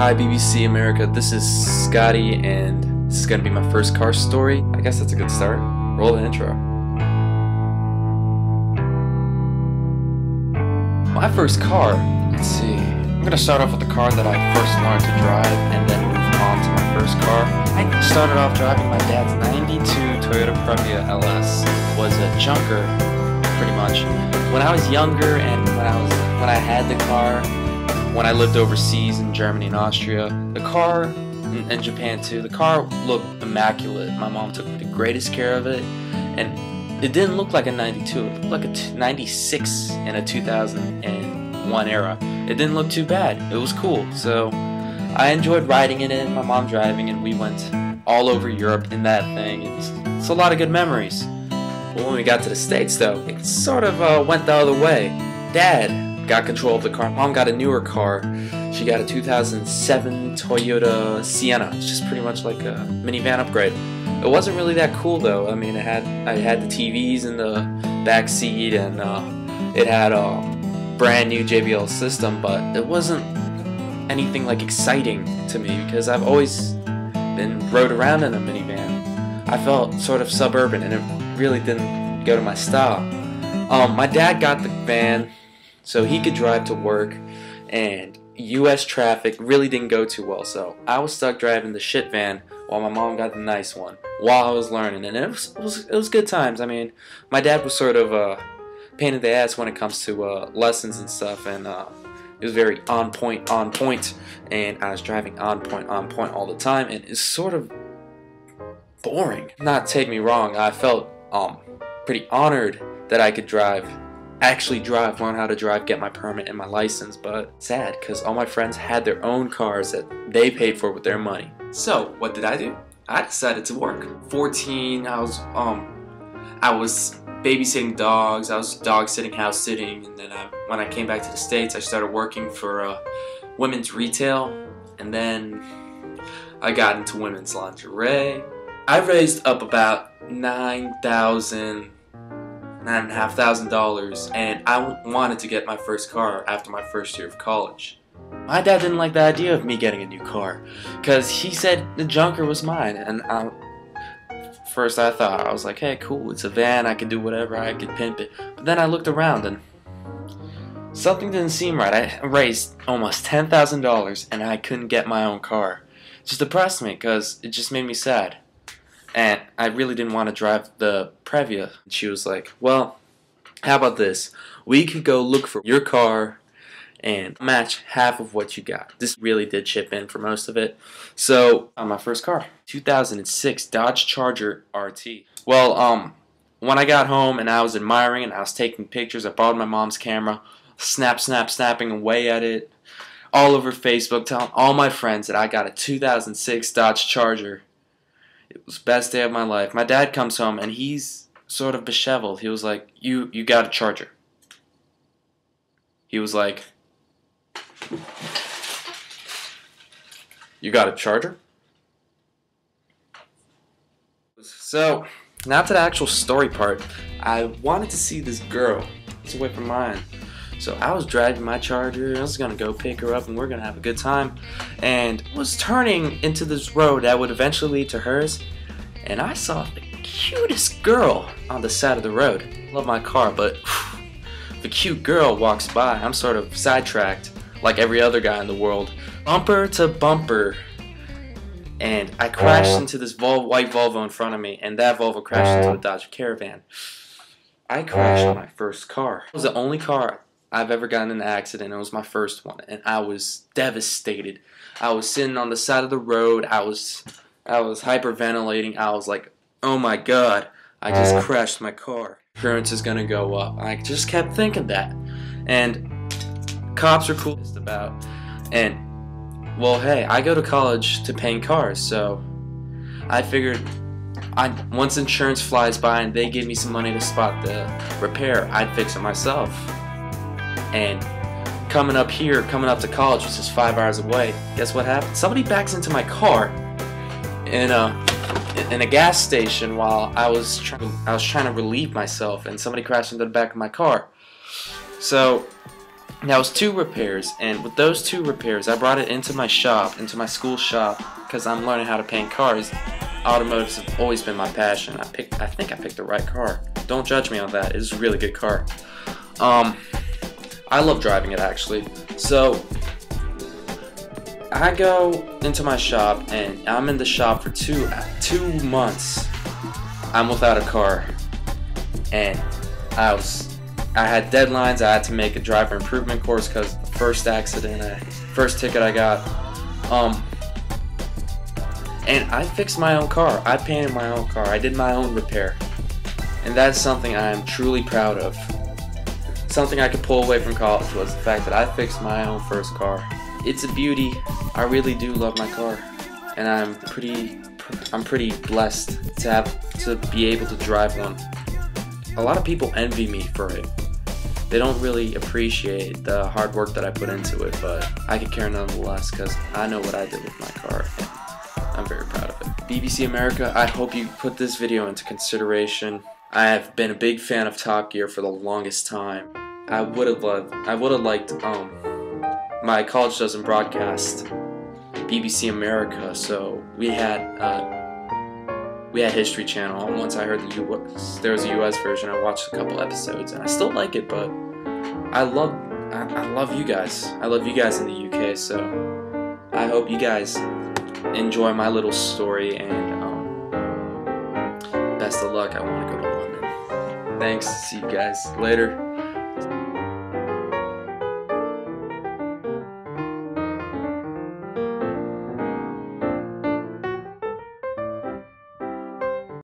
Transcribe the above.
Hi BBC America, this is Scotty and this is going to be my first car story. I guess that's a good start. Roll the intro. My first car, let's see. I'm going to start off with the car that I first learned to drive and then move on to my first car. I started off driving my dad's 92 Toyota Previa LS. It was a junker, pretty much. When I was younger and when I had the car, when I lived overseas in Germany and Austria, the car, and Japan too, the car looked immaculate. My mom took the greatest care of it, and it didn't look like a 92, it looked like a 96 in a 2001 era. It didn't look too bad, it was cool, so I enjoyed riding in it, my mom driving, and we went all over Europe in that thing. It's a lot of good memories. But when we got to the States though, it sort of went the other way. Dad got control of the car. Mom got a newer car. She got a 2007 Toyota Sienna. It's just pretty much like a minivan upgrade. It wasn't really that cool though. I mean, I had the TVs in the back seat, and it had a brand new JBL system, but it wasn't anything like exciting to me because I've always been rode around in a minivan. I felt sort of suburban, and it really didn't go to my style. My dad got the van so he could drive to work, and US traffic really didn't go too well, so I was stuck driving the shit van while my mom got the nice one while I was learning, and it was good times. I mean, my dad was sort of a pain in the ass when it comes to lessons and stuff, and it was very on point, and I was driving on point all the time, and it's sort of boring. Not take me wrong, I felt pretty honored that I could actually learn how to drive, get my permit and my license, but sad because all my friends had their own cars that they paid for with their money. So what did I do? I decided to work. 14, I was babysitting dogs, I was dog sitting, house sitting, and then when I came back to the States, I started working for women's retail, and then I got into women's lingerie. I raised up about $9,500, and I wanted to get my first car after my first year of college. My dad didn't like the idea of me getting a new car because he said the junker was mine, and first I thought, I was like, hey, cool, it's a van, I can do whatever, I could pimp it. But then I looked around and something didn't seem right. I raised almost $10,000 and I couldn't get my own car. It just depressed me because it just made me sad. And I really didn't want to drive the Previa. She was like, well, how about this? We could go look for your car and match half of what you got. This really did chip in for most of it. So, on my first car, 2006 Dodge Charger RT. Well, when I got home and I was admiring and I was taking pictures, I borrowed my mom's camera, snapping away at it, all over Facebook, telling all my friends that I got a 2006 Dodge Charger. It was the best day of my life. My dad comes home and he's sort of disheveled. He was like, you got a Charger. He was like, you got a Charger? So, now to the actual story part. I wanted to see this girl. It's away from mine. So I was driving my Charger, I was going to go pick her up and we're going to have a good time. And I was turning into this road that would eventually lead to hers. And I saw the cutest girl on the side of the road. Love my car, but the cute girl walks by. I'm sort of sidetracked like every other guy in the world. Bumper to bumper. And I crashed into this white Volvo in front of me, and that Volvo crashed into a Dodge Caravan. I crashed my first car. It was the only car I've ever gotten in an accident. It was my first one, and I was devastated. I was sitting on the side of the road. I was hyperventilating. I was like, oh my god, I just crashed my car. Insurance is gonna go up. I just kept thinking that. And cops are cool about. And well, hey, I go to college to paint cars, so I figured once insurance flies by and they give me some money to spot the repair, I'd fix it myself. And coming up to college, which is 5 hours away, guess what happened? Somebody backs into my car in a gas station while I was trying to relieve myself, and somebody crashed into the back of my car. So Now it was 2 repairs, and with those 2 repairs, I brought it into my shop, into my school shop, because I'm learning how to paint cars. Automotives have always been my passion. I think I picked the right car. Don't judge me on that. It's a really good car. I love driving it, actually. So I go into my shop, and I'm in the shop for two months. I'm without a car, and I had deadlines. I had to make a driver improvement course because the first ticket I got. And I fixed my own car. I painted my own car. I did my own repair, and that's something I am truly proud of. Something I could pull away from college was the fact that I fixed my own first car. It's a beauty. I really do love my car, and I'm pretty blessed to be able to drive one. A lot of people envy me for it. They don't really appreciate the hard work that I put into it, but I could care nonetheless because I know what I did with my car, and I'm very proud of it. BBC America, I hope you put this video into consideration. I have been a big fan of Top Gear for the longest time. I would have liked, my college doesn't broadcast BBC America, so we had History Channel, and once I heard there was a US version, I watched a couple episodes, and I still like it, but I love you guys. I love you guys in the UK, so I hope you guys enjoy my little story, and best of luck. I want to go to London. Thanks. See you guys later.